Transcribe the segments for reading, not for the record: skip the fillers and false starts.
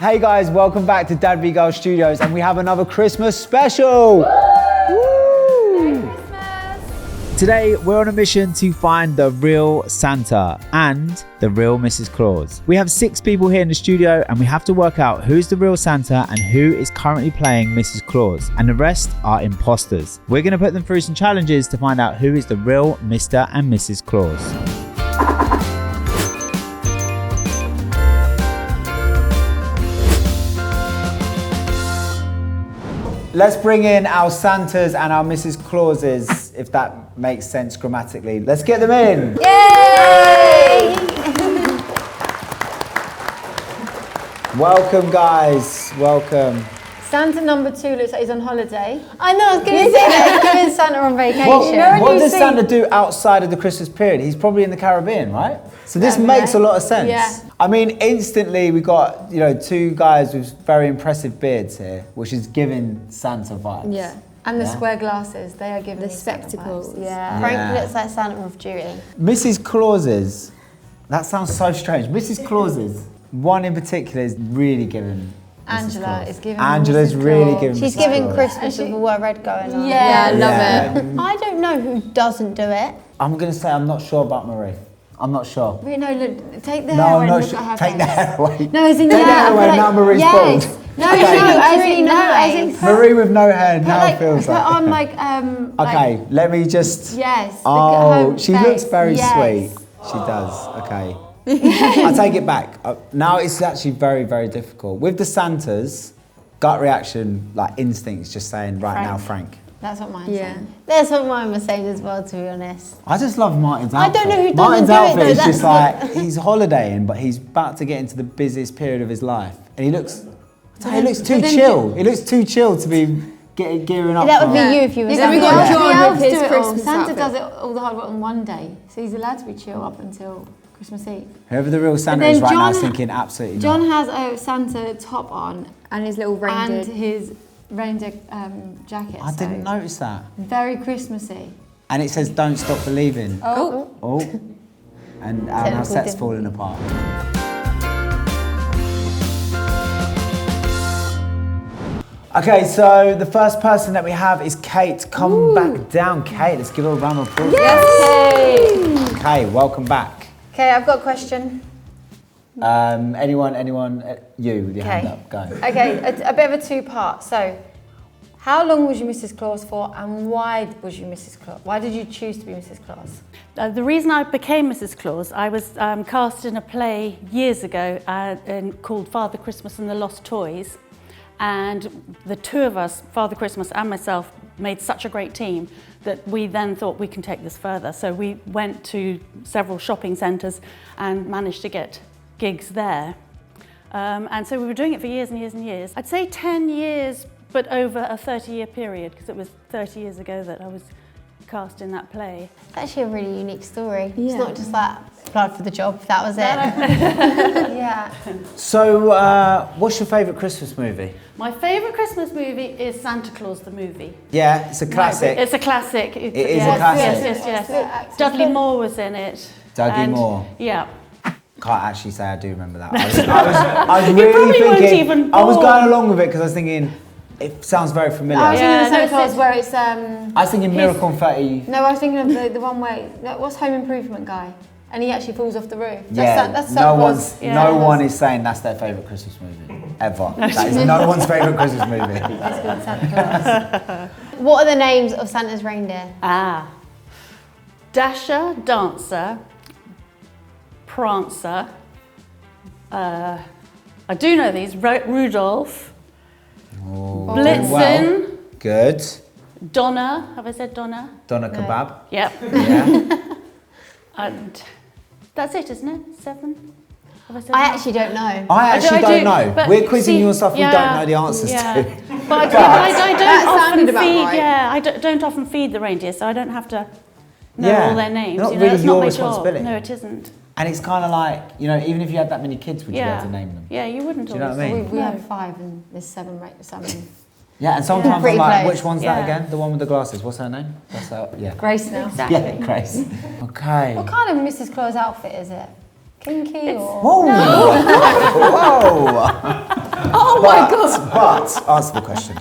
Hey guys, welcome back to Dad v Girl Studios, and we have another Christmas special. Woo! Merry Christmas! Today, we're on a mission to find the real Santa and the real Mrs Claus. We have 6 people here in the studio, and we have to work out who's the real Santa and who is currently playing Mrs Claus, and the rest are imposters. We're going to put them through some challenges to find out who is the real Mr and Mrs Claus. Let's bring in our Santas and our Mrs Clauses, if that makes sense grammatically. Let's get them in. Yay! Welcome, guys. Welcome. Santa number 2 looks like he's on holiday. I know, I was going to say that. Giving Santa on vacation. What does Santa do outside of the Christmas period? He's probably in the Caribbean, right? So this makes a lot of sense. Yeah. I mean, instantly we got, 2 guys with very impressive beards here, which is giving Santa vibes. Yeah. And the square glasses, they are giving The me Santa spectacles. vibes. Yeah. Frank looks like Santa off duty. Mrs Clauses, that sounds so strange. Mrs Clauses, one in particular is really giving Angela is giving Angela's Mrs. really Claus. giving She's Mrs. giving Claus. Christmas with all red going on. Yeah, I love Yeah. it. I don't know who doesn't do it. I'm going to say I'm not sure about Marie. I'm not sure. Wait, no, look, take the No, hair I'm and not look sure. at her Take face. the hair away. No, as in Take the hair away, like, now Marie's yes. bald. No, Okay. no, as Really in, no, as in nice. Marie with no hair put now like, feels put like. on like, Okay, let me just. yes. Oh, look at her she face. looks very Yes. sweet. She does. Okay. I take it back. Now it's actually very, very difficult. With the Santas, gut reaction, like instincts, just saying right now, Frank. That's what mine's Yeah. saying. That's what mine was saying as well, to be honest. I just love Martin's I outfit. don't know who doesn't Martin's do it, outfit though, is that's just like, he's holidaying, but he's about to get into the busiest period of his life. And he looks too chill. He looks too chill to be gearing up That would for- be you if you were Yeah, Santa. we got Yeah. John The elves with his do it all. Christmas Santa Santa does it all the hard work on one day, so he's allowed to be chill up until Christmas Eve. Whoever the real Santa then is right now is John- thinking absolutely John not. has a Santa top on And his little reindeer. and his reindeer jacket. I didn't notice that. Very Christmassy. And it says, don't stop believing. Oh. Oh. And our Technical set's difficulty. falling apart. Okay, so the first person that we have is Kate. Come back down, Kate. Let's give her a round of applause. Yes. Okay, welcome back. Okay, I've got a question. Anyone, you with your hand Okay. up, go. Okay, a bit of a 2-part. So, how long was you Mrs. Claus for, and why was you Mrs. Claus? Why did you choose to be Mrs. Claus? The reason I became Mrs. Claus, I was cast in a play years ago called Father Christmas and the Lost Toys. And the 2 of us, Father Christmas and myself, made such a great team that we then thought we can take this further. So we went to several shopping centres and managed to get gigs there. And so we were doing it for years and years and years. I'd say 10 years, but over a 30-year period, because it was 30 years ago that I was cast in that play. It's actually a really unique story. It's Yeah. not just like, applied for the job, that was it. Yeah. So, what's your favourite Christmas movie? My favourite Christmas movie is Santa Claus the movie. Yeah, it's a classic. It's a classic. It is a classic. Yes. Dudley Moore was in it. Dougie Moore. Yeah. Can't actually say I do remember that. I was really probably weren't thinking. even I was born. going along with it because I was thinking it sounds very familiar. I was Yeah, thinking of no, Santa Claus where it's I was thinking Miracle on 30. No, I was thinking of the one where what's Home Improvement guy, and he actually falls off the roof. Yeah, That's no Santa one's Claus. Yeah. no one is saying that's their favourite Christmas movie ever. That is no one's favourite Christmas movie. It's called Santa Claus. What are the names of Santa's reindeer? Dasher, Dancer, Prancer. I do know these. Rudolph, Oh, Blitzen, well. Good. Donna. Have I said Donna? Donna kebab. Yep. Yeah. And that's it, isn't it? 7? Have I said I that? actually don't know. I actually don't know. but We're quizzing see, you on stuff we don't know the answers yeah. to. But I don't That sounded often about feed. right. Yeah, I don't often feed the reindeer, so I don't have to know Yeah. all their names. Not you know, really that's not your my responsibility. job. No, it isn't. And it's kind of like, even if you had that many kids, would you be Yeah. able to name them? Yeah, you wouldn't. Do you know what I always. mean? We No. have 5 and there's 7 Yeah, and sometimes Pretty I'm like, close. which one's that Yeah. again? The one with the glasses. What's her name? That's her. Yeah. Grace now. Exactly. Yeah, Grace. Okay. What kind of Mrs. Claus outfit is it? Kinky or? Whoa! Whoa! my God. But answer the question.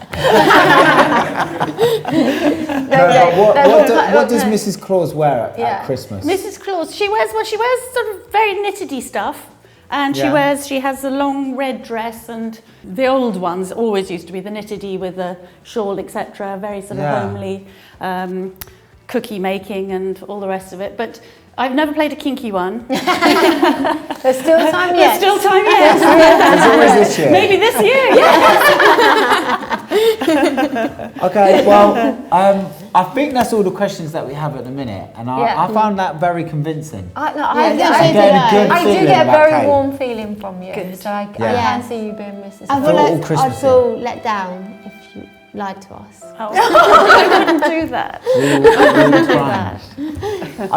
What does Mrs Claus wear at Christmas? Mrs Claus, she wears sort of very knittedy stuff. And she has a long red dress, and the old ones always used to be the knittedy with a shawl, etc. Very sort of homely, cookie making and all the rest of it. But I've never played a kinky one. There's still time yet. There's still time yet. There's always this year. Maybe this year, Okay, well, I think that's all the questions that we have at the minute, and I found that very convincing. I do get a very warm feeling from you, so I can see you being Mrs. I feel like I'd feel let down if you lied to us. Oh, I wouldn't do that.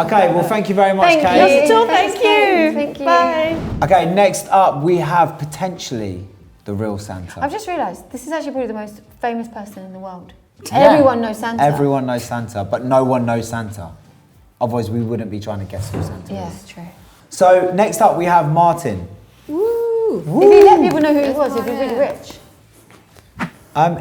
Okay, well, thank you very much, Kate. Thank you. Thank you. Bye. Okay, next up we have potentially the real Santa. I've just realised this is actually probably the most famous person in the world. Everyone knows Santa. Everyone knows Santa, but no one knows Santa. Otherwise, we wouldn't be trying to guess who Santa is. True. So next up we have Martin. Woo! If you let people know who he was, he'd be really rich.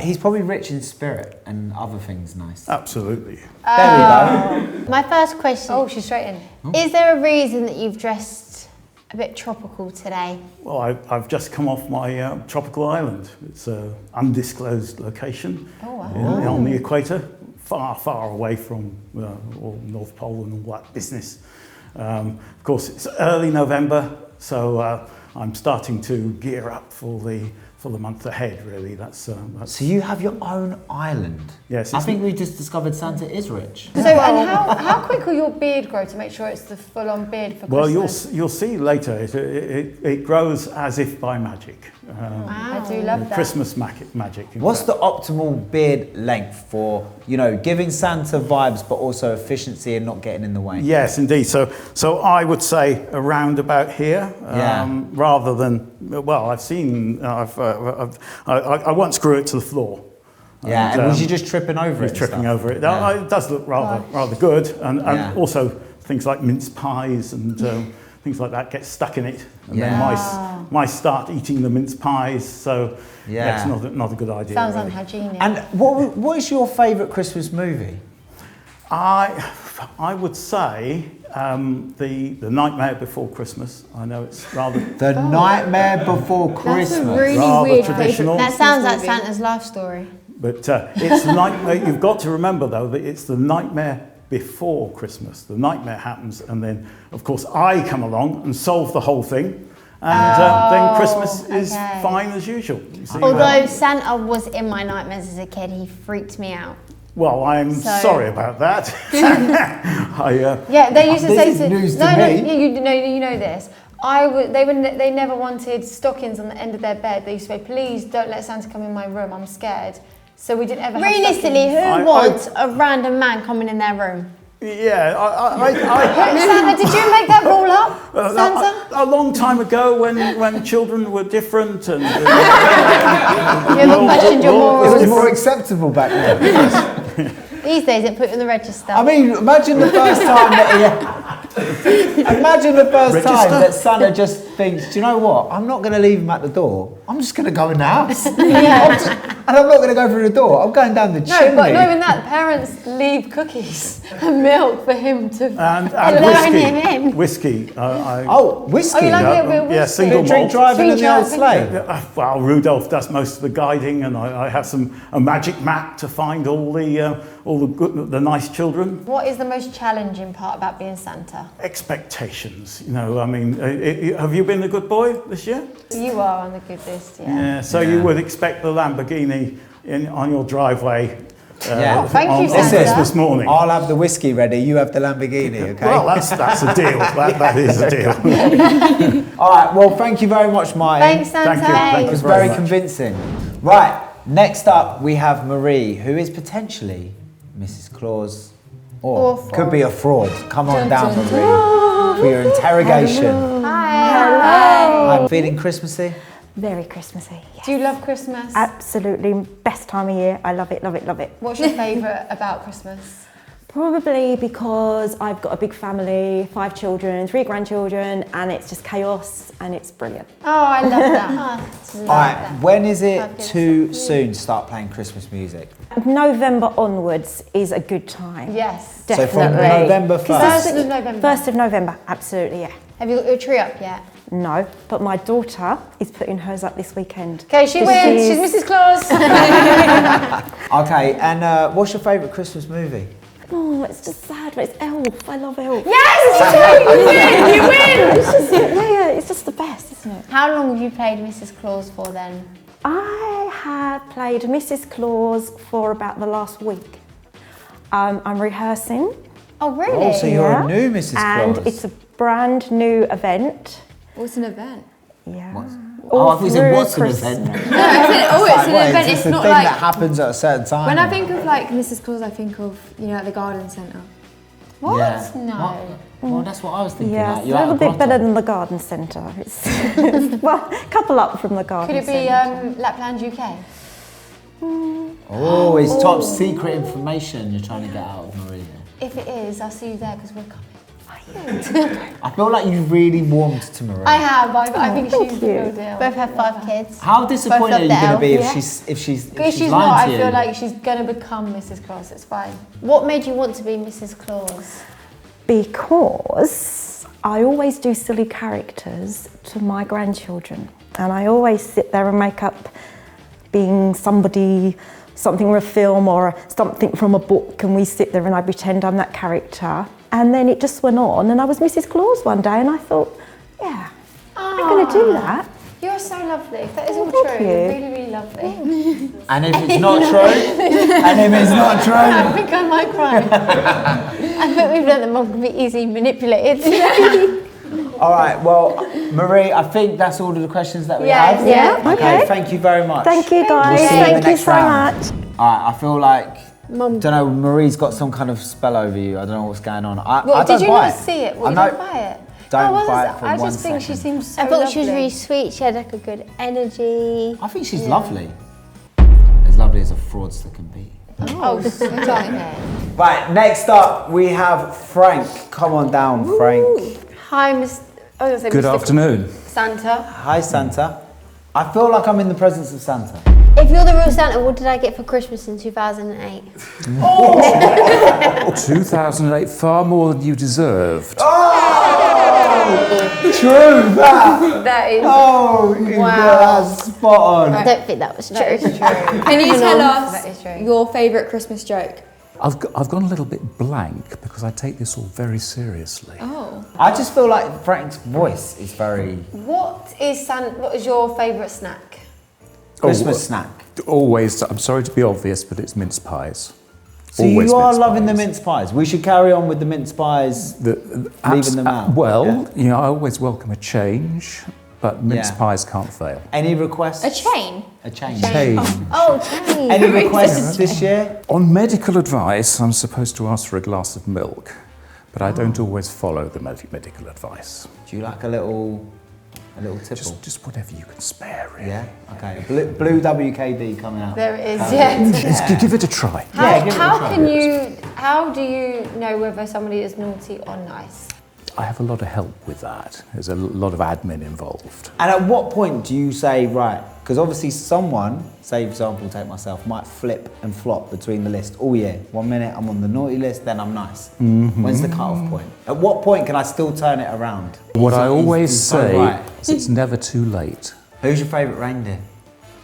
He's probably rich in spirit and other things nice. Absolutely. There we go. My first question. Oh, she's straight in. Is there a reason that you've dressed a bit tropical today? Well, I've just come off my tropical island. It's an undisclosed location on the equator, far, far away from all North Pole and all that business. Of course, it's early November, so I'm starting to gear up for the month ahead, really. That's So you have your own island? Yes. I think we just discovered Santa is rich. So, and how quick will your beard grow to make sure it's the full-on beard for Christmas? Well, you'll see later. It grows as if by magic. I do love that. Christmas magic. What's the optimal beard length for, giving Santa vibes, but also efficiency and not getting in the way? Yes, indeed. So I would say around about here, rather than, well, I've seen, I once grew it to the floor. Yeah, and was you just tripping over it? Tripping over it. It does look rather good, and also things like mince pies and things like that get stuck in it, and then mice start eating the mince pies. So that's not a good idea. Sounds really. unhygienic. And what is your favourite Christmas movie? I would say the Nightmare Before Christmas. I know it's rather The Nightmare Before Christmas. That's a really rather weird traditional. That sounds like Santa's life story. But it's the nightmare. You've got to remember though that it's the nightmare before Christmas. The nightmare happens, and then of course I come along and solve the whole thing, and then Christmas is fine as usual. Although Santa was in my nightmares as a kid, he freaked me out. Well, I'm sorry about that. They used to say This is news to me. you know this. They never wanted stockings on the end of their bed. They used to say, "Please don't let Santa come in my room. I'm scared." So we didn't ever have Realistically, stockings. who wants a random man coming in their room? Yeah, Santa, did you make that rule up, Santa? a long time ago, when children were different, and You haven't questioned your It morals. was more acceptable back then. These days, it put you in the register. I mean, imagine the first time that Santa just thinks, do you know what? I'm not going to leave him at the door. I'm just going to go in the house. And I'm not going to go through the door. I'm going down the chimney. No, but not even that. Parents leave cookies and milk for him to... and whiskey. Whiskey? Oh, you like a little bit of whiskey? Yeah, single Drink malt. driving in the old sleigh. Well, Rudolph does most of the guiding, and I have a magic map to find all the nice children. What is the most challenging part about being Santa? Expectations, I mean, have you been a good boy this year? You are on the good list, Yeah, so you would expect the Lamborghini on your driveway thank you, Santa. Christmas morning. I'll have the whiskey ready, you have the Lamborghini, okay? Well, that's a deal. That is a deal. All right, well, thank you very much, Martin. Thanks, Santa. Thank you. It was very very much. convincing. Right, next up we have Marie, who is potentially Mrs Claus, or could be a fraud. Come on down, Marie, for your interrogation. Hi. I'm feeling Christmassy. Very Christmassy. Yes. Do you love Christmas? Absolutely, best time of year. I love it, love it, love it. What's your favourite about Christmas? Probably because I've got a big family, 5 children, 3 grandchildren, and it's just chaos and it's brilliant. Oh, I love that. All right, when is it too soon to start playing Christmas music? November onwards is a good time. Yes. Definitely. So from November 1st? 1st of November. 1st of November, absolutely, yeah. Have you got your tree up yet? No, but my daughter is putting hers up this weekend. Okay, she wins. She's Mrs Claus. Okay, and what's your favourite Christmas movie? Oh, it's just sad, but it's Elf. I love Elf. Yes, you win. It's just, yeah, it's just the best, isn't it? How long have you played Mrs Claus for then? I have played Mrs Claus for about the last week. I'm rehearsing. Oh, really? Oh, so you're Yeah. a new Mrs Claus. And it's a brand new event. What's an event? Yeah. Oh, I thought you said through what's an Christmas. event? No, it's an event. It's It's a not thing like that happens at a certain time. when I think of like Mrs Claus, I think of at the garden centre. What? Yeah. No. Well, that's what I was thinking. Yeah, like, it's you're a at little bit Grotto. better than the garden centre. It's well, a couple up from the garden Could it be centre. Lapland, UK? Oh, it's top secret information you're trying to get out of Maria. If it is, I'll see you there because we're coming. I feel like you really warmed to Maria. I have. I think thank she's the you. real deal. Both have 5 kids. How Both disappointed love are you the going to elf. be Yeah. if she's If she's lying not, to I you? feel like she's going to become Mrs Claus. It's fine. What made you want to be Mrs Claus? Because I always do silly characters to my grandchildren, and I always sit there and make up being something from a film or something from a book, and we sit there and I pretend I'm that character. And then it just went on, and I was Mrs Claus one day, and I thought, yeah, I'm going to do that. You're so lovely. That is all Thank true. you. You're really, really lovely. And if it's not true, and if it's not I true, think I might cry. I think we've learned that mum can be easily manipulated. All right, well, Marie, I think that's all of the questions that we Yes, have. Yeah, okay, okay. thank you very much. Thank you, guys. We'll see you in the Thank you next so round. much. All right, I feel like, Mum. don't know, Marie's got some kind of spell over you. I don't know what's going on. I What, don't did you buy not see it? What, I you know- don't buy it? Don't Oh, buy it for I one just think she second. seems so I thought she was lovely. really sweet. She had like a good energy. I think she's lovely. As lovely as a fraudster can be. Oh, okay. Right, next up we have Frank. Come on down, Frank. Hi, Miss. I was going to say Good Mr. afternoon. Santa. Hi, Santa. I feel like I'm in the presence of Santa. If you're the real Santa, what did I get for Christmas in 2008? 2008, far more than you deserved. True, that. That is. Oh, wow. That's spot on. I don't think that was true. That is true. Can you tell That is us true. your favourite Christmas joke? I've gone a little bit blank because I take this all very seriously. I just feel like Frank's voice is very What is your favourite snack? Christmas snack. Always, I'm sorry to be obvious, but it's mince pies. So Always you are mince loving the pies. mince pies. We should carry on with the mince pies, leaving them out. Well, Yeah. I always welcome a change, but mince Yeah. pies can't fail. Any requests? A chain. A change. Change. Oh, change. Any requests this year? On medical advice, I'm supposed to ask for a glass of milk, but I don't always follow the medical advice. Do you like a little tipple? Just whatever you can spare, really. Yeah. Okay. Blue WKD coming out. There it is, yeah. Just give it a try. Yeah, give it a try. How do you know whether somebody is naughty or nice? I have a lot of help with that. There's a lot of admin involved. And at what point do you say, right, because obviously someone, say for example, take myself, might flip and flop between the list all year. 1 minute I'm on the naughty list, then I'm nice. When's the cut-off point? At what point can I still turn it around? What I always he's so say right. is it's never too late. Who's your favourite reindeer?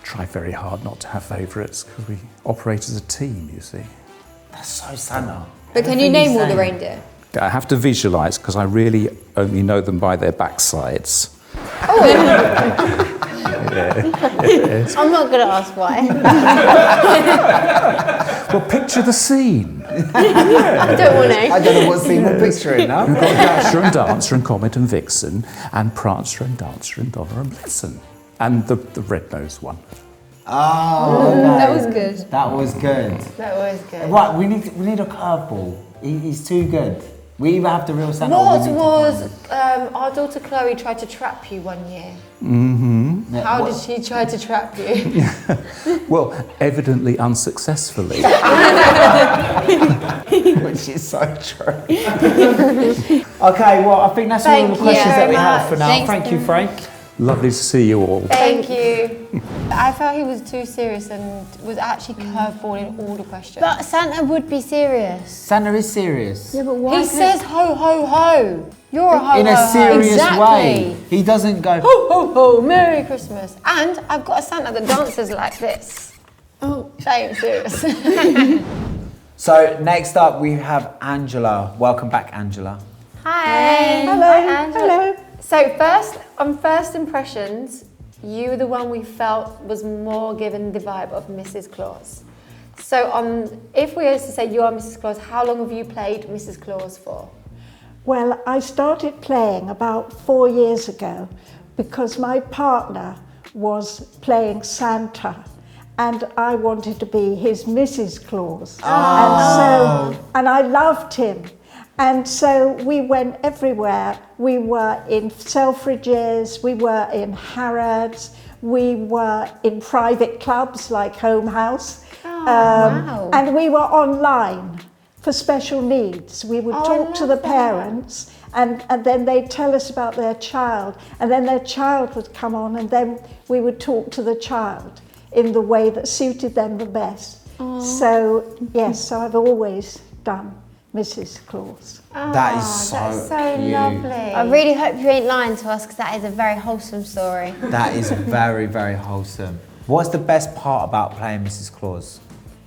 Try very hard not to have favourites because we operate as a team, you see. That's so Santa. But can you Everything name he's all the saying. reindeer? I have to visualise because I really only know them by their backsides. I'm not going to ask why. Well, picture the scene. I don't want to. I don't know what scene we're picturing now. You've got Dasher and Dancer and Comet and Vixen and Prancer and Dancer and Donner and Blitzen. And the red-nosed one. Oh, okay. That was good. That was good. That was good. Right, we need a curveball. He's too good. We either have the real Santa or we What need to was find him. our daughter Chloe tried to trap you one year? How did she try to trap you? Well, evidently unsuccessfully. Which is so true. Okay, well, I think that's all the questions that we have for now. Thank you, Frank. Lovely to see you all. Thank you. I felt he was too serious and was actually curveballing all the questions. But Santa would be serious. Santa is serious. Yeah, but why? He says ho ho ho. You're a ho ho ho. In a serious way. Exactly. He doesn't go Ho ho ho, Merry Christmas. And I've got a Santa that dances like this. Oh, That ain't serious. So next up we have Angela. Welcome back, Angela. Hi. Hello. So on first impressions, you were the one we felt was more given the vibe of Mrs Claus. So if we were to say you are Mrs Claus, how long have you played Mrs Claus for? Well, I started playing about 4 years ago because my partner was playing Santa and I wanted to be his Mrs Claus. And I loved him. And so we went everywhere. We were in Selfridges, we were in Harrods, we were in private clubs like Home House. Wow. And we were online for special needs. We would talk to the parents and then they'd tell us about their child, and then their child would come on and then we would talk to the child in the way that suited them the best. So yes, so I've always done Mrs Claus. That is so cute. Lovely. I really hope you ain't lying to us because that is a very wholesome story. That is very, very wholesome. What's the best part about playing Mrs Claus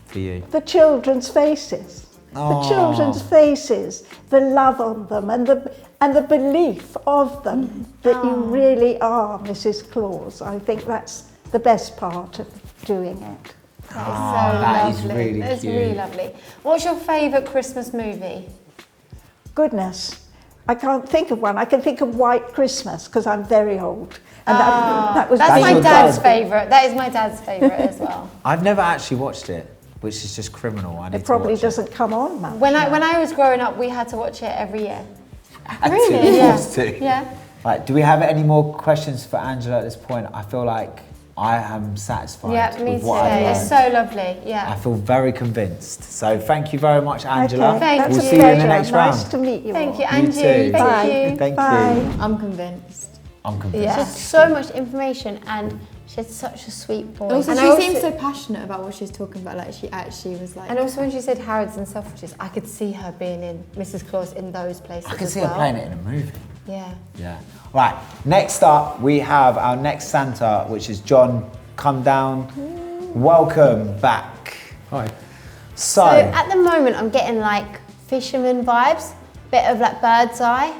for you? The children's faces. The children's faces, the love on them and the belief of them that you really are Mrs Claus. I think that's the best part of doing it. That is so lovely. Is really That's cute. really lovely. What's your favourite Christmas movie? Goodness, I can't think of one. I can think of White Christmas because I'm very old. And that was That's back my in dad's the day. favourite. That is my dad's favourite as well. I've never actually watched it, which is just criminal. I need It probably to watch doesn't come on much. When I was growing up, we had to watch it every year. Really? Yeah. Yeah. Yeah. Right, do we have any more questions for Angela at this point? I feel like I am satisfied Yeah, me with too. what I've It's learned. so lovely. Yeah. I feel very convinced. So thank you very much, Angela. Okay, Thank that's We'll a see you in the pleasure. next Nice round. to meet you Thank all. you, Angie. too. Thank Bye. you. Thank Bye. you. I'm convinced. I'm convinced. Yeah. She had so much information and she had such a sweet voice. Also, And she I also- seemed so passionate about what she was talking about. Like she actually was like. And also when she said Harrods and Selfridges, I could see her being in Mrs Claus in those places I can as see well. her playing it in a movie. Yeah. Yeah. Right, next up we have our next Santa, which is John. Come down. Welcome back. Hi. So at the moment I'm getting like fisherman vibes, bit of like bird's eye.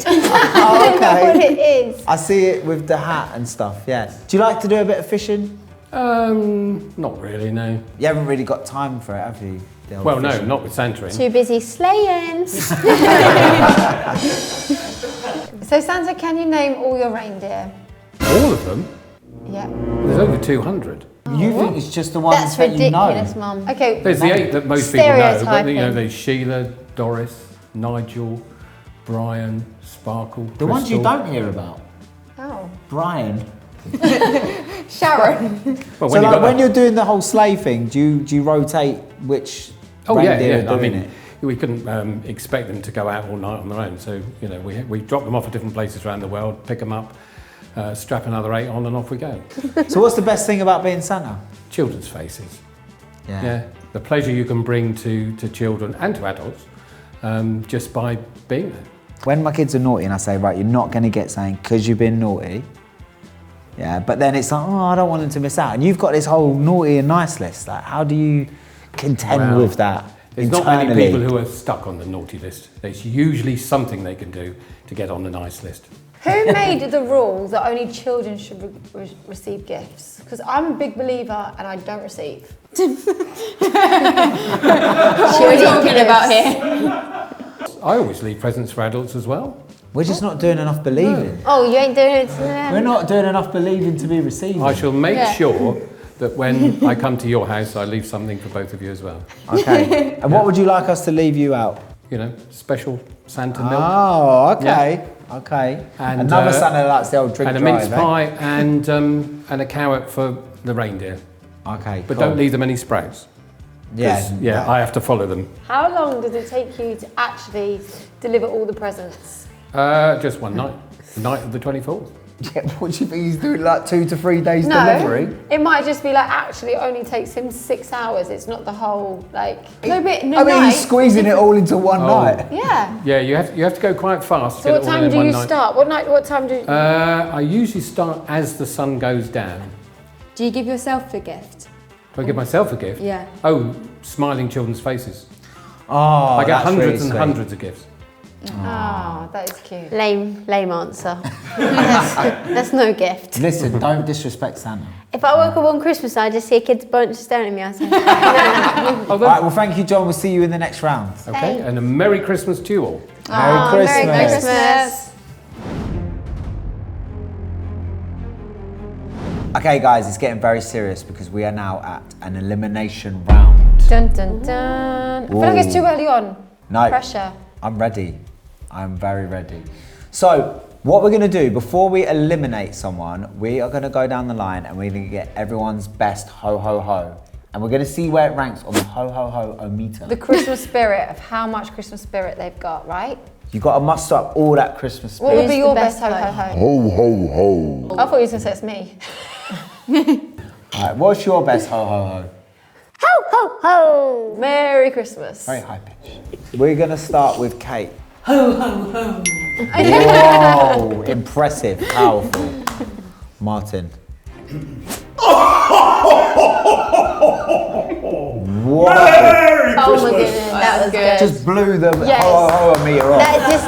Oh, okay. What it is. I see it with the hat and stuff, yeah. Do you like to do a bit of fishing? Not really, no. You haven't really got time for it, have you? the old Well, no, fishing? not with Santa in. Too busy slaying. So Santa, can you name all your reindeer? All of them? Yeah. There's over 200. You think it's just the ones That's that you know? ridiculous, Mum. Okay. There's the 8 that most people know, but you know, Stereotyping. there's Sheila, Doris, Nigel, Brian, Sparkle, The ones you Crystal. don't hear about. Oh. Brian. Sharon. Well, So when, like when you're doing the whole sleigh thing, do you rotate which reindeer are I doing mean, it? we couldn't expect them to go out all night on their own. So, you know, we drop them off at different places around the world, pick them up, strap another 8 on and off we go. So what's the best thing about being Santa? Children's faces. Yeah. Yeah, the pleasure you can bring to children and to adults just by being there. When my kids are naughty and I say, right, you're not going to get something because you've been naughty. Yeah, but then it's like, oh, I don't want them to miss out. And you've got this whole naughty and nice list. Like, how do you contend Well, with that There's internally? not many people who are stuck on the naughty list. There's usually something they can do to get on the nice list. Who made the rule that only children should receive gifts? Because I'm a big believer and I don't receive. What are we talking about here? I always leave presents for adults as well. We're just not doing enough believing. Oh, you ain't doing it to them. We're not doing enough believing to be receiving. I shall make Yeah. sure that when I come to your house, I leave something for both of you as well. Okay. And what would you like us to leave you out? special Santa milk. Oh, okay. Okay. And another Santa that likes the old drink and a drive, mince pie and a carrot for the reindeer. Okay, But cool. don't leave them any sprouts. Yeah. I have to follow them. How long does it take you to actually deliver all the presents? Just one night. The night of the 24th. Yeah, what do you think he's doing, like 2 to 3 days delivery? It might just be like, actually, it only takes him 6 hours. It's not the whole, like... I mean, he's squeezing it all into one night. Yeah. Yeah, you have to go quite fast. So what time do you start? What time do you... I usually start as the sun goes down. Do you give yourself a gift? Do I give myself a gift? Yeah. Oh, smiling children's faces. Oh, I get that's hundreds really and sweet. hundreds of gifts. Oh, that is cute. Lame answer. That's no gift. Listen, don't disrespect Santa. If I woke up on Christmas, I just see a kid's bunch staring at me. I say, All right, well, thank you, John. We'll see you in the next round. Okay, and a Merry Christmas to you all. Merry Christmas. Merry Christmas. Okay, guys, it's getting very serious because we are now at an elimination round. Dun, dun, dun. I feel like it's too early on. No. Pressure. I'm ready. I'm very ready. So, what we're going to do, before we eliminate someone, we are going to go down the line and we're going to get everyone's best ho-ho-ho. And we're going to see where it ranks on the ho-ho-ho-o-meter. The Christmas spirit of how much Christmas spirit they've got, right? You've got to muster up all that Christmas What spirit. would be your best ho-ho-ho? Ho-ho-ho. I thought you were going to say it's me. All right, what's your best ho-ho-ho? Ho, ho, ho. Merry Christmas. Very high pitch. We're going to start with Kate. Ho, ho, ho. Whoa, impressive, powerful. Martin. Whoa. Oh my goodness, that was good. Just blew the Yes. ho-ho-ho-meter off. That just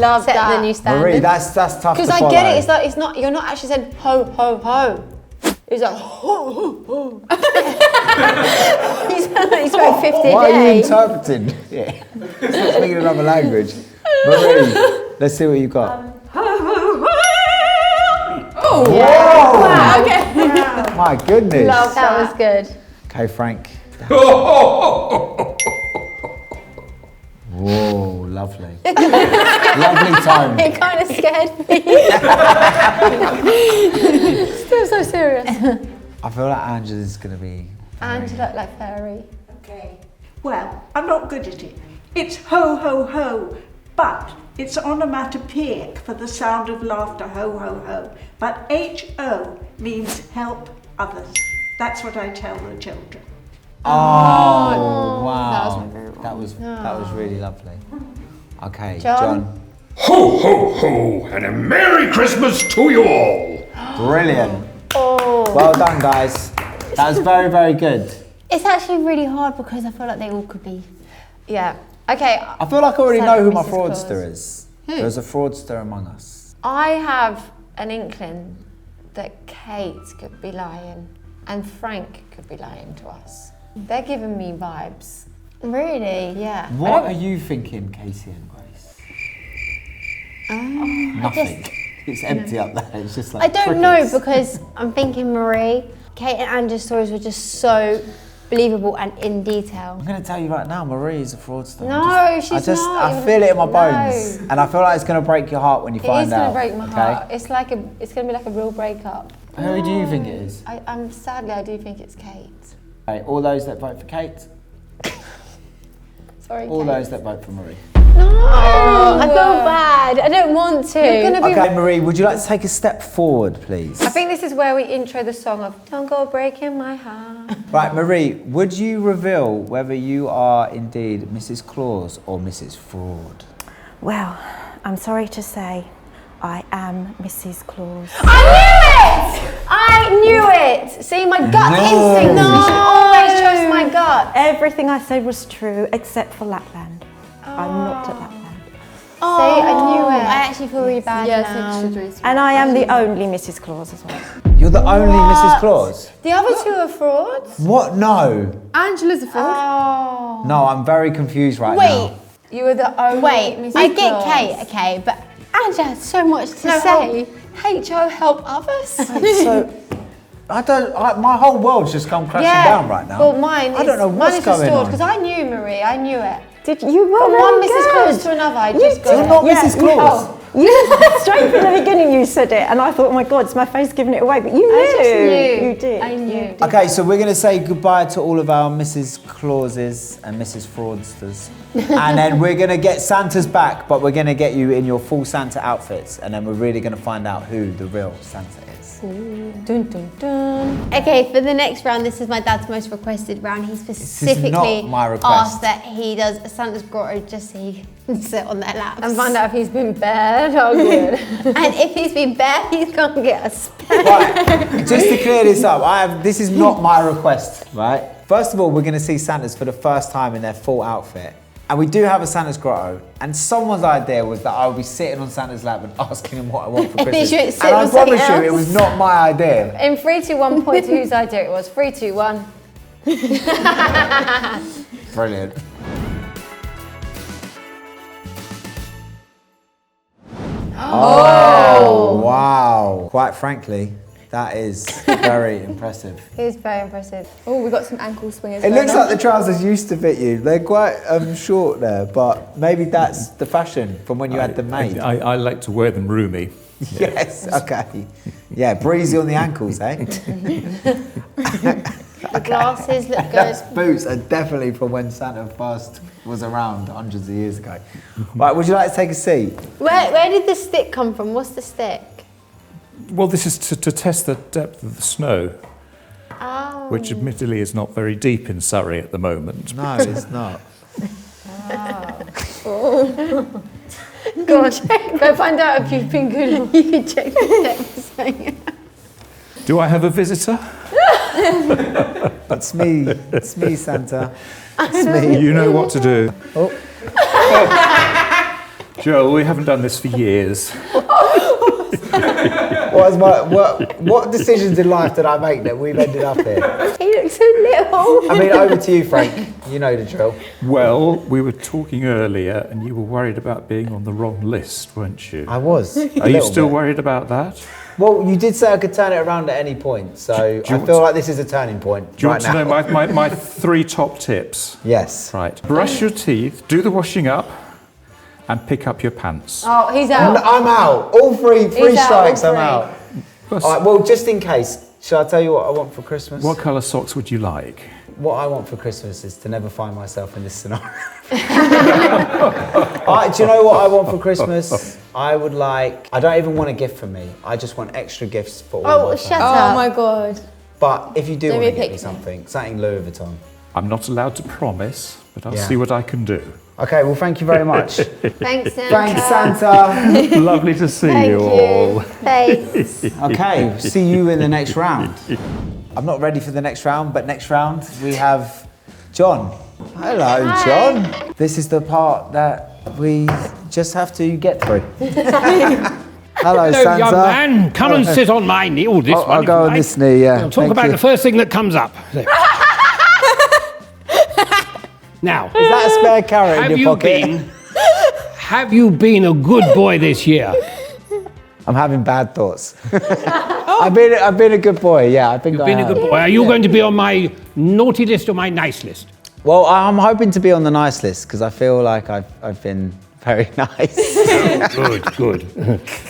Love set that. the new standard. Marie, that's tough to Because follow. I get it, it's like, it's not, you're not actually saying ho, ho, ho. It's like ho, ho, ho. You sound like you spoke 50 a Why are day. you interpreting? Yeah. Stop speaking another language. Marie, let's see what you've got. Oh, Whoa! wow, okay. My goodness. Love That was good. Okay, Frank. Whoa, lovely. Lovely tone. It kind of scared me. Still so serious. I feel like Angela's going to be... Angela like fairy. Okay. Well, I'm not good at it. It's ho ho ho, but it's onomatopoeic for the sound of laughter, ho ho ho. But H-O means help others. That's what I tell the children. Oh, wow. That was really lovely. Okay, John. Ho, ho, ho, and a Merry Christmas to you all. Brilliant. Oh. Well done, guys. That was very, very good. It's actually really hard because I feel like they all could be. Yeah. Okay. I feel like I already know who my Mrs. fraudster Claus. is. Who? There's a fraudster among us. I have an inkling that Kate could be lying and Frank could be lying to us. They're giving me vibes. Really? Yeah. What are you thinking, Kaci and Grace? Nothing. It's empty up there. It's just like I don't know crickets. because I'm thinking Marie, Kate and Andrew's stories were just so believable and in detail. I'm going to tell you right now, Marie is a fraudster. No, she's not. I feel it in my No. bones. And I feel like it's going to break your heart when you It find is out. going to break my okay? heart. It's going to be like a real breakup. Who do you think it is? Sadly, I do think it's Kate. Okay, all those that vote for Kate, Sorry, all Kate. those that vote for Marie. No, I feel bad. I don't want to. You're gonna be. Okay, Marie, would you like to take a step forward, please? I think this is where we intro the song of "Don't Go Breaking My Heart." Right, Marie, would you reveal whether you are indeed Mrs. Claus or Mrs. Fraud? Well, I'm sorry to say, I am Mrs. Claus. I knew it! See, my gut instinct. No. You should always trust my gut. Everything I said was true except for Lapland. I'm not at Lapland. See, I knew it. I actually feel really bad now. And I am the only Mrs. Claus as well. You're the only Mrs. Claus? The other two are frauds. What? No. Angela's a fraud. Oh. No, I'm very confused right Wait. now. You were the only Mrs. I get Claus. Kate, okay, but Angela has so much to No, say. H.O. help others. So, my whole world's just come crashing down right now. Well, mine I don't know what's mine is going restored on. because I knew Marie. I knew it. Did you were From very one Mrs good. Claus to another, I just got You're it. not Mrs. Claus. Straight from the beginning you said it, and I thought, oh my God, it's my face giving it away. But you knew. I just knew. You did. I knew. You did. Okay, so we're going to say goodbye to all of our Mrs. Clauses and Mrs. Fraudsters. And then we're going to get Santa's back, but we're going to get you in your full Santa outfits. And then we're really going to find out who the real Santa is. Dun, dun, dun. Okay, for the next round, this is my dad's most requested round. He specifically not my request. asked that he does a Santa's Grotto just so he can sit on their laps. And find out if he's been bad or good. And if he's been bad, he's going to get a spare. Right, just to clear this up, this is not my request, right? First of all, we're going to see Santas for the first time in their full outfit. And we do have a Santa's Grotto, and someone's idea was that I would be sitting on Santa's lap and asking him what I want for Christmas. should And I sit on promise you, something it was not my idea. In 3, 2, 1, point to whose idea it was. 3, 2, 1. Brilliant. Oh, wow. Quite frankly, that is very impressive. It is very impressive. Oh, we got some ankle swingers. It going looks on. like the trousers used to fit you. They're quite short there, but maybe that's the fashion from when you had them made. I like to wear them roomy. Yes, okay. Yeah, breezy on the ankles, eh? The glasses look good. Those boots are definitely from when Santa first was around hundreds of years ago. Right, would you like to take a seat? Where did the stick come from? What's the stick? Well, this is to test the depth of the snow, Oh. which admittedly is not very deep in Surrey at the moment. No, it's not. Go on, go find out if you've been good. You can check the depth. Do I have a visitor? It's me, Santa. It's me. You know what to do. Oh. Joel, we haven't done this for years. What decisions in life did I make that we've ended up here? He looks so little. I mean, over to you, Frank. You know the drill. Well, we were talking earlier and you were worried about being on the wrong list, weren't you? I was. Are you still worried about that? Well, you did say I could turn it around at any point, so I feel like this is a turning point. Do you want to know my 3 top tips? Yes. Right. Brush your teeth, do the washing up, and pick up your pants. Oh, he's out. I'm out. All three He's out, strikes, all I'm three. out. All right, well, just in case, shall I tell you what I want for Christmas? What colour socks would you like? What I want for Christmas is to never find myself in this scenario. Do you know what I want for Christmas? I would like, I don't even want a gift from me. I just want extra gifts for all my shut family. up. Oh my God. But if you do Don't want be to a get me picnic. something Louis Vuitton. I'm not allowed to promise, but I'll Yeah. see what I can do. Okay, well, thank you very much. Thanks, Santa. Thanks, Santa. Lovely to see Thank you all. Thanks. Okay, see you in the next round. I'm not ready for the next round, but next round we have John. Hello, Hi. John. This is the part that we just have to get through. Hello, Santa. young man. Come and sit on my knee. Oh, this one. I'll if go you on like. this knee, yeah. We'll talk Thank about you. the first thing that comes up. There. Now, Is that a spare carrot in your pocket? have you been a good boy this year? I'm having bad thoughts. I've been a good boy, yeah. I think You've been a good boy. Are you going to be on my naughty list or my nice list? Well, I'm hoping to be on the nice list because I feel like I've been very nice. Good.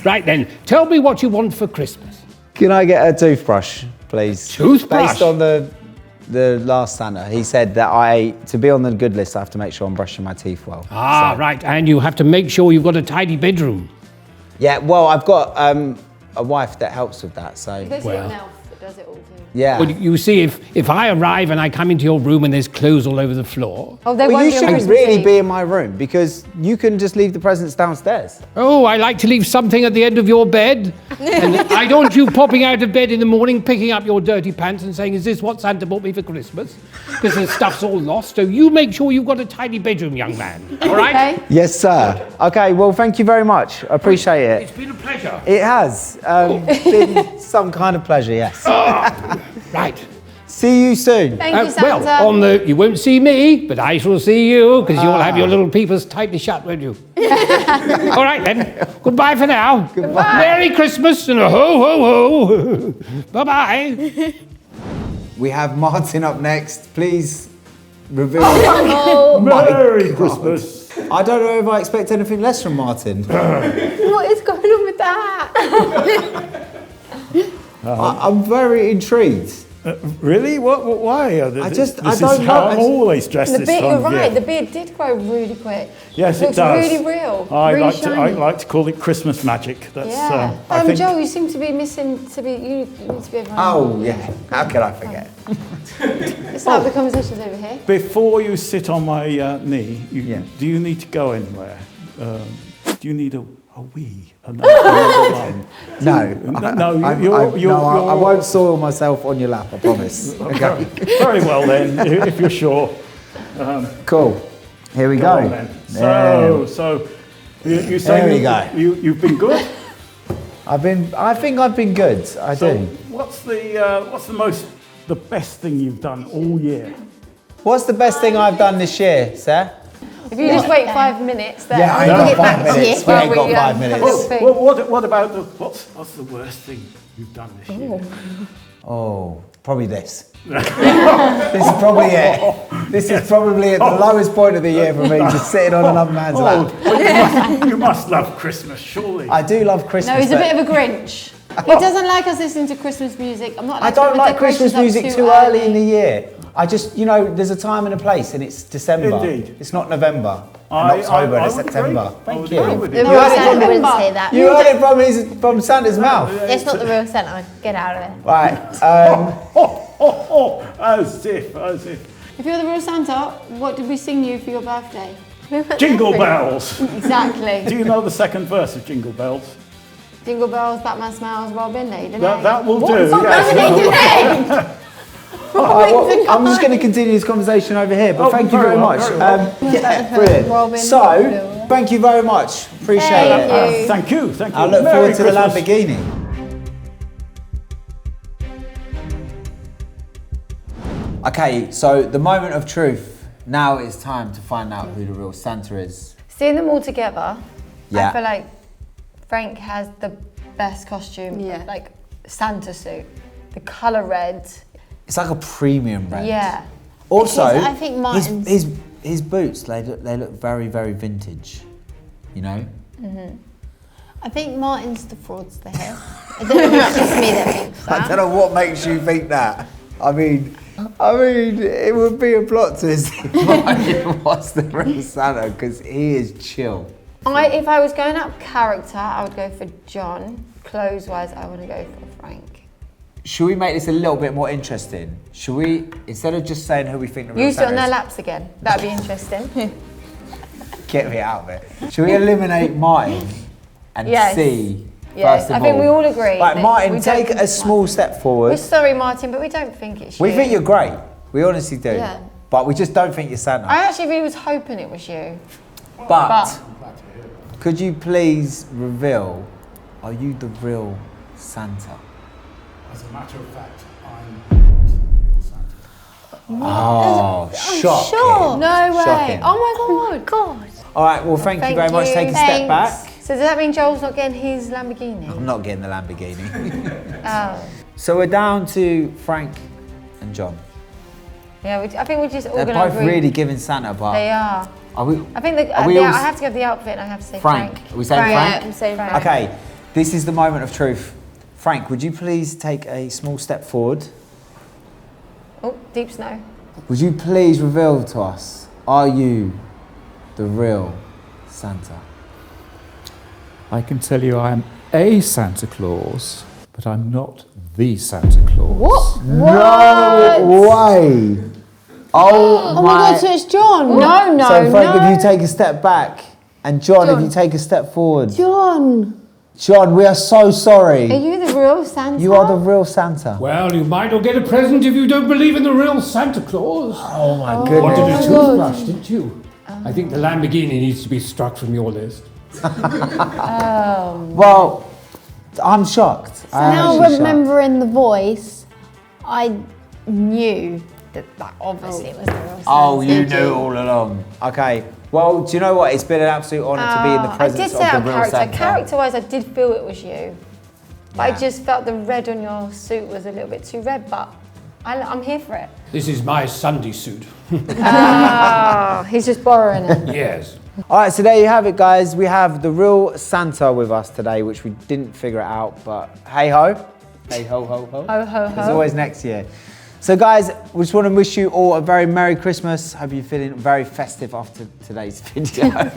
Right then, tell me what you want for Christmas. Can I get a toothbrush, please? Toothbrush? Based on the last Santa, he said that to be on the good list, I have to make sure I'm brushing my teeth well. Ah, So- right. And you have to make sure you've got a tidy bedroom. Yeah, well, I've got a wife that helps with that, so There's Well. an elf that does it all too. yeah. Well, you see, if I arrive and I come into your room and there's clothes all over the floor. Oh, they Well, won't you be on shouldn't Christmas really Eve. be in my room because you can just leave the presents downstairs. Oh, I like to leave something at the end of your bed. And I don't want you popping out of bed in the morning, picking up your dirty pants and saying, is this what Santa bought me for Christmas? Because the stuff's all lost. So you make sure you've got a tidy bedroom, young man. All right? Okay. Yes, sir. Okay, well, thank you very much. I appreciate it. It's been a pleasure. It has been some kind of pleasure, yes. Right. See you soon. Thank you, Santa. Well, you won't see me, but I shall see you, because you'll have your little peepers tightly shut, won't you? All right, then. Goodbye for now. Goodbye. Merry Christmas and a ho, ho, ho. Bye-bye. We have Martin up next. Please reveal. Oh, Merry Christmas. I don't know if I expect anything less from Martin. what is going on with that? I'm very intrigued. Really? Why? I This don't is know. how I'm always dressed The this beard, time you're of right, year. the beard did grow really quick. Yes, Looks it does. really real. I really like shiny. to call it Christmas magic. That's. Yeah. I think Joel, you seem to be missing to be. You need to be everyone. Oh yeah, how could I forget? It's like the conversations over here. before you sit on my knee, do you need to go anywhere? Do you need a wee? Another one? No, you're, I won't soil myself on your lap. I promise. Okay. Very well then, if you're sure. Cool. Here we Go go. on then. So you say There we go. You've been good. I think I've been good. I do. What's the best thing you've done all year? What's the best thing I've done this year, sir? If you just wait 5 minutes, then Yeah, I ain't got 5 minutes. We ain't got 5 minutes. What about what's the worst thing you've done this year? Oh, probably this. This is probably it. This is probably at the lowest point of the year for me, just sitting on another man's lap. Well, you must love Christmas, surely. I do love Christmas. No, he's a bit of a Grinch. He doesn't like us listening to Christmas music. I'm not. I don't like Christmas music too early in the year. I just, there's a time and a place, and it's December. Indeed. It's not November. And October and September. Thank you. The real Santa wouldn't say that. You heard it from Santa's mouth. It's not the real Santa. Get out of it. Right. As if. If you're the real Santa, what did we sing you for your birthday? Jingle bells. Exactly. Do you know the second verse of Jingle Bells? Jingle bells, Batman smiles, Robin Hood. That will do. Yes. I'm just going to continue this conversation over here, but thank you very much. Brilliant. So, thank you very much. Appreciate it. Thank you. I look forward to the Lamborghini. Okay, so the moment of truth. Now it's time to find out who the real Santa is. Seeing them all together, Yeah. I feel like Frank has the best costume, like Santa suit. The colour red. It's like a premium red. Yeah. Also, I think Martin's... his boots, they look very, very vintage, Mm-hmm. I think Martin's the fraudster here. I don't know if it's just me that thinks that. I don't know what makes you think that. I mean, it would be a plot twist if Martin was the real Santa, because he is chill. If I was going up character, I would go for John. Clothes-wise, I want to go for Frank. Should we make this a little bit more interesting? Should we, instead of just saying who we think the real You sit on Santa their is, laps again. That'd be interesting. get me out of it. Should we eliminate Martin and see, Yes, first of I think all? we all agree. Right, that Martin, we don't take think a it's small step forward. We're sorry, Martin, but we don't think it's you. We think you're great. We honestly do. Yeah. But we just don't think you're Santa. I actually really was hoping it was you. But could you please reveal, are you the real Santa? As a matter of fact, I'm not the real Santa. Oh, shocking. Sure. No way. Shocking. Oh my God. All right, well, thank you very much. Take a step back. So does that mean Joel's not getting his Lamborghini? I'm not getting the Lamborghini. Oh. So we're down to Frank and John. Yeah, I think we're just all They're going to both agree. really giving Santa, but They are. are we? I think Are we all I have to give the outfit and I have to say Frank. Frank. Are we saying Frank? Yeah, I'm saying Frank. Okay, this is the moment of truth. Frank, would you please take a small step forward? Oh, deep snow. Would you please reveal to us, are you the real Santa? I can tell you I am a Santa Claus, but I'm not the Santa Claus. What? No way! Oh my God, so it's John. No, So Frank, if you take a step back, and John, if you take a step forward. John, we are so sorry. Are you the real Santa? You are the real Santa. Well, you might not get a present if you don't believe in the real Santa Claus. Oh my Wanted goodness. a toothbrush, didn't you? I think the Lamborghini needs to be struck from your list. Well, I'm shocked. Now remembering the voice, I knew that obviously it was the real Santa. Oh, you knew all along. Okay. Well, do you know what? It's been an absolute honour to be in the presence I did say of out the real character. Santa. Character-wise, I did feel it was you. But Yeah. I just felt the red on your suit was a little bit too red, but I'm here for it. This is my Sunday suit. Oh, he's just borrowing it. Yes. All right, so there you have it, guys. We have the real Santa with us today, which we didn't figure it out, but hey ho. Hey ho ho ho. Ho ho ho. There's always next year. So guys, we just want to wish you all a very Merry Christmas. Hope you're feeling very festive after today's video. I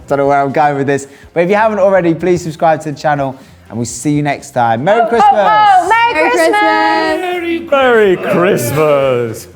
don't know where I'm going with this, but if you haven't already, please subscribe to the channel and we'll see you next time. Merry Christmas! Ho, Merry Christmas! Merry Christmas!